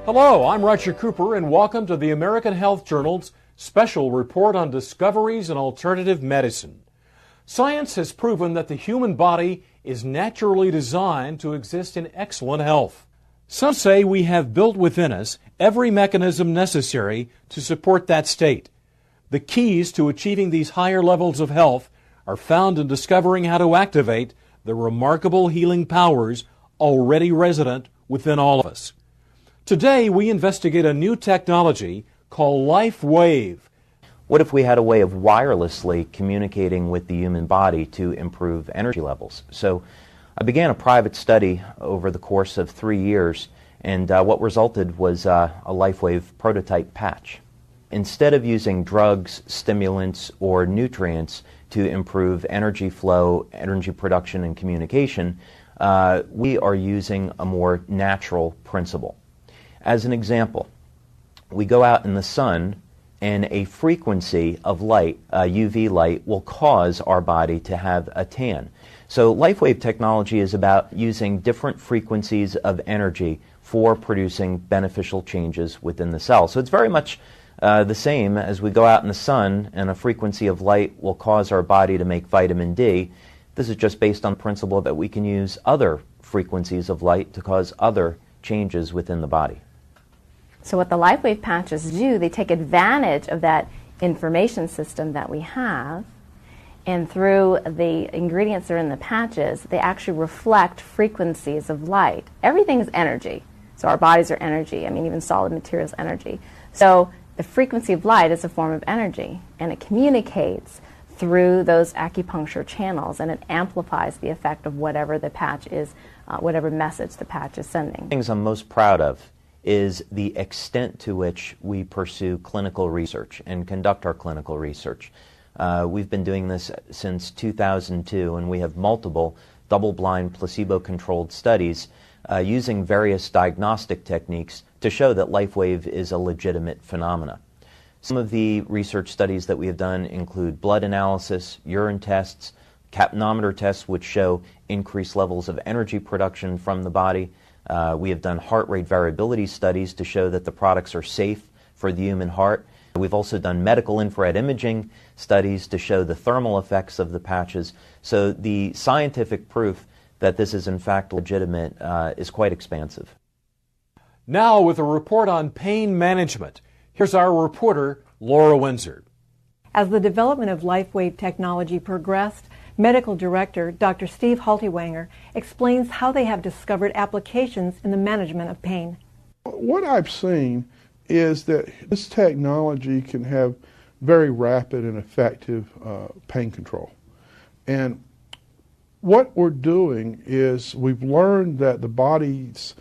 Hello, I'm Roger Cooper, and welcome to the American Health Journal's special report on discoveries in alternative medicine. Science has proven that the human body is naturally designed to exist in excellent health. Some say we have built within us every mechanism necessary to support that state. The keys to achieving these higher levels of health are found in discovering how to activate the remarkable healing powers already resident within all of us. Today, we investigate a new technology called LifeWave. What if we had a way of wirelessly communicating with the human body to improve energy levels? So I began a private study over the course of 3 years, and what resulted was a LifeWave prototype patch. Instead of using drugs, stimulants, or nutrients to improve energy flow, energy production, and communication, we are using a more natural principle. As an example, we go out in the sun and a frequency of light, UV light, will cause our body to have a tan. So LifeWave technology is about using different frequencies of energy for producing beneficial changes within the cell. So it's very much the same as we go out in the sun and a frequency of light will cause our body to make vitamin D. This is just based on the principle that we can use other frequencies of light to cause other changes within the body. So what the LifeWave patches do, they take advantage of that information system that we have, and through the ingredients that are in the patches, they actually reflect frequencies of light. Everything is energy. So our bodies are energy. I mean, even solid materials energy. So the frequency of light is a form of energy, and it communicates through those acupuncture channels, and it amplifies the effect of whatever the patch is, whatever message the patch is sending. Things I'm most proud of is the extent to which we pursue clinical research and conduct our clinical research. We've been doing this since 2002, and we have multiple double-blind, placebo-controlled studies using various diagnostic techniques to show that LifeWave is a legitimate phenomena. Some of the research studies that we have done include blood analysis, urine tests, capnometer tests, which show increased levels of energy production from the body. We have done heart rate variability studies to show that the products are safe for the human heart. We've also done medical infrared imaging studies to show the thermal effects of the patches. So the scientific proof that this is in fact legitimate is quite expansive. Now with a report on pain management, here's our reporter, Laura Windsor. As the development of LifeWave technology progressed, Medical Director Dr. Steve Haltiwanger explains how they have discovered applications in the management of pain. What I've seen is that this technology can have very rapid and effective pain control. And what we're doing is we've learned that the body's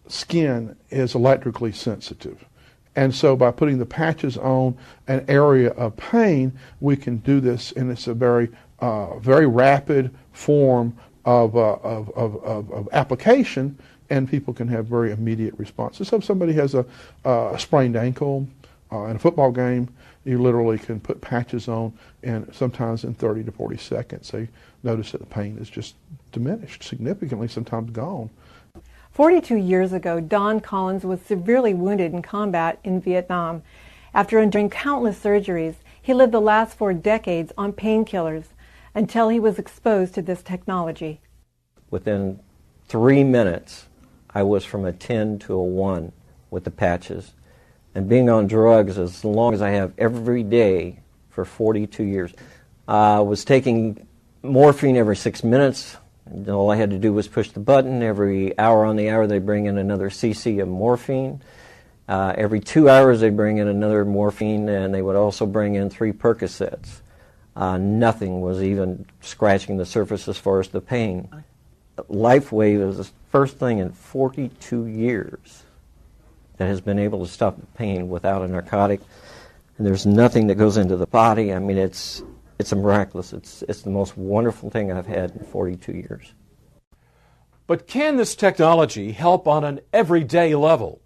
skin is electrically sensitive. And so by putting the patches on an area of pain, we can do this, and it's a very rapid form of application, and people can have very immediate responses. So if somebody has a sprained ankle in a football game, you literally can put patches on, and sometimes in 30 to 40 seconds, they notice that the pain is just diminished significantly, sometimes gone. 42 years ago, Don Collins was severely wounded in combat in Vietnam. After enduring countless surgeries, he lived the last 4 decades on painkillers until he was exposed to this technology. Within 3 minutes, I was from a 10 to a 1 with the patches. And being on drugs as long as I have every day for 42 years. I was taking morphine every 6 minutes. And all I had to do was push the button. Every hour on the hour they bring in another cc of morphine. Every 2 hours they bring in another morphine, and they would also bring in 3 Percocets. Nothing was even scratching the surface as far as the pain. LifeWave is the first thing in 42 years that has been able to stop the pain without a narcotic. And there's nothing that goes into the body. I mean, it's a miraculous. It's the most wonderful thing I've had in 42 years. But can this technology help on an everyday level?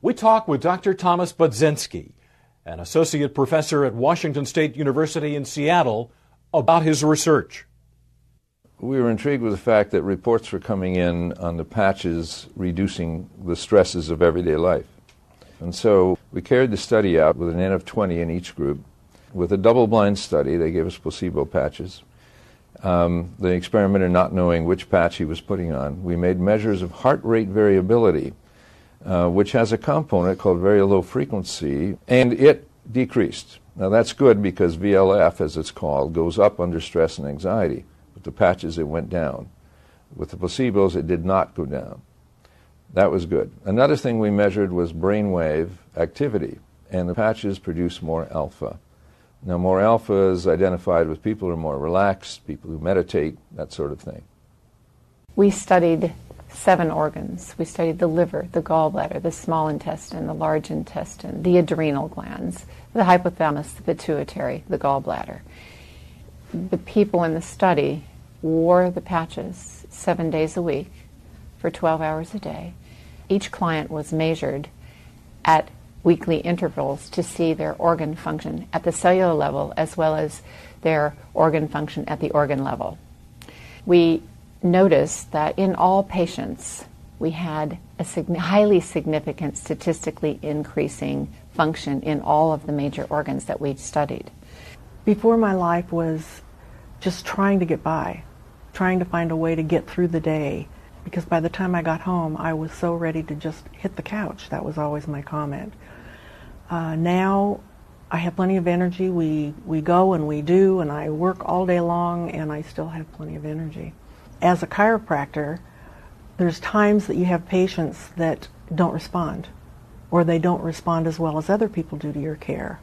We talk with Dr. Thomas Budzinski, an associate professor at Washington State University in Seattle, about his research. We were intrigued with the fact that reports were coming in on the patches reducing the stresses of everyday life. And so we carried the study out with an N of 20 in each group. With a double-blind study, they gave us placebo patches. The experimenter not knowing which patch he was putting on. We made measures of heart rate variability, which has a component called very low frequency, and it decreased. Now that's good because VLF, as it's called, goes up under stress and anxiety. With the patches, it went down. With the placebos, it did not go down. That was good. Another thing we measured was brainwave activity, and the patches produce more alpha. Now, more alpha is identified with people who are more relaxed, people who meditate, that sort of thing. We studied 7 organs. We studied the liver, the gallbladder, the small intestine, the large intestine, the adrenal glands, the hypothalamus, the pituitary, the gallbladder. The people in the study wore the patches 7 days a week for 12 hours a day. Each client was measured at weekly intervals to see their organ function at the cellular level as well as their organ function at the organ level. We noticed that in all patients we had a highly significant statistically increasing function in all of the major organs that we studied. Before, my life was just trying to get by, trying to find a way to get through the day, because by the time I got home I was so ready to just hit the couch. That was always my comment. Now I have plenty of energy. We go and we do, and I work all day long, and I still have plenty of energy. As a chiropractor, there's times that you have patients that don't respond, or they don't respond as well as other people do to your care.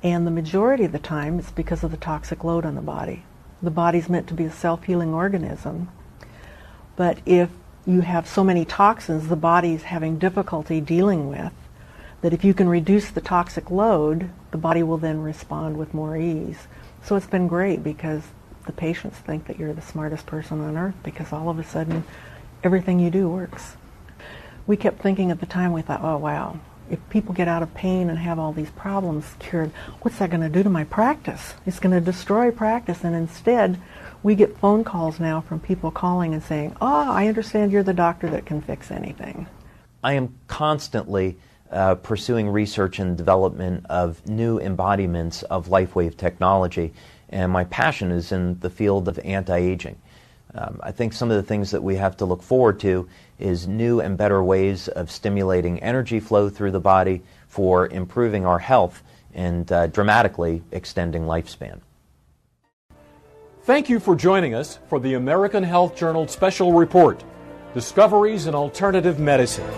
And the majority of the time it's because of the toxic load on the body. The body's meant to be a self-healing organism, but if you have so many toxins the body's having difficulty dealing with, that if you can reduce the toxic load, the body will then respond with more ease. So it's been great because the patients think that you're the smartest person on earth because all of a sudden everything you do works. We kept thinking at the time, we thought, oh wow, if people get out of pain and have all these problems cured, what's that going to do to my practice? It's going to destroy practice. And instead, we get phone calls now from people calling and saying, oh, I understand you're the doctor that can fix anything. I am constantly pursuing research and development of new embodiments of LifeWave technology, and my passion is in the field of anti-aging. I think some of the things that we have to look forward to is new and better ways of stimulating energy flow through the body for improving our health and dramatically extending lifespan. Thank you for joining us for the American Health Journal Special Report, Discoveries in Alternative Medicine.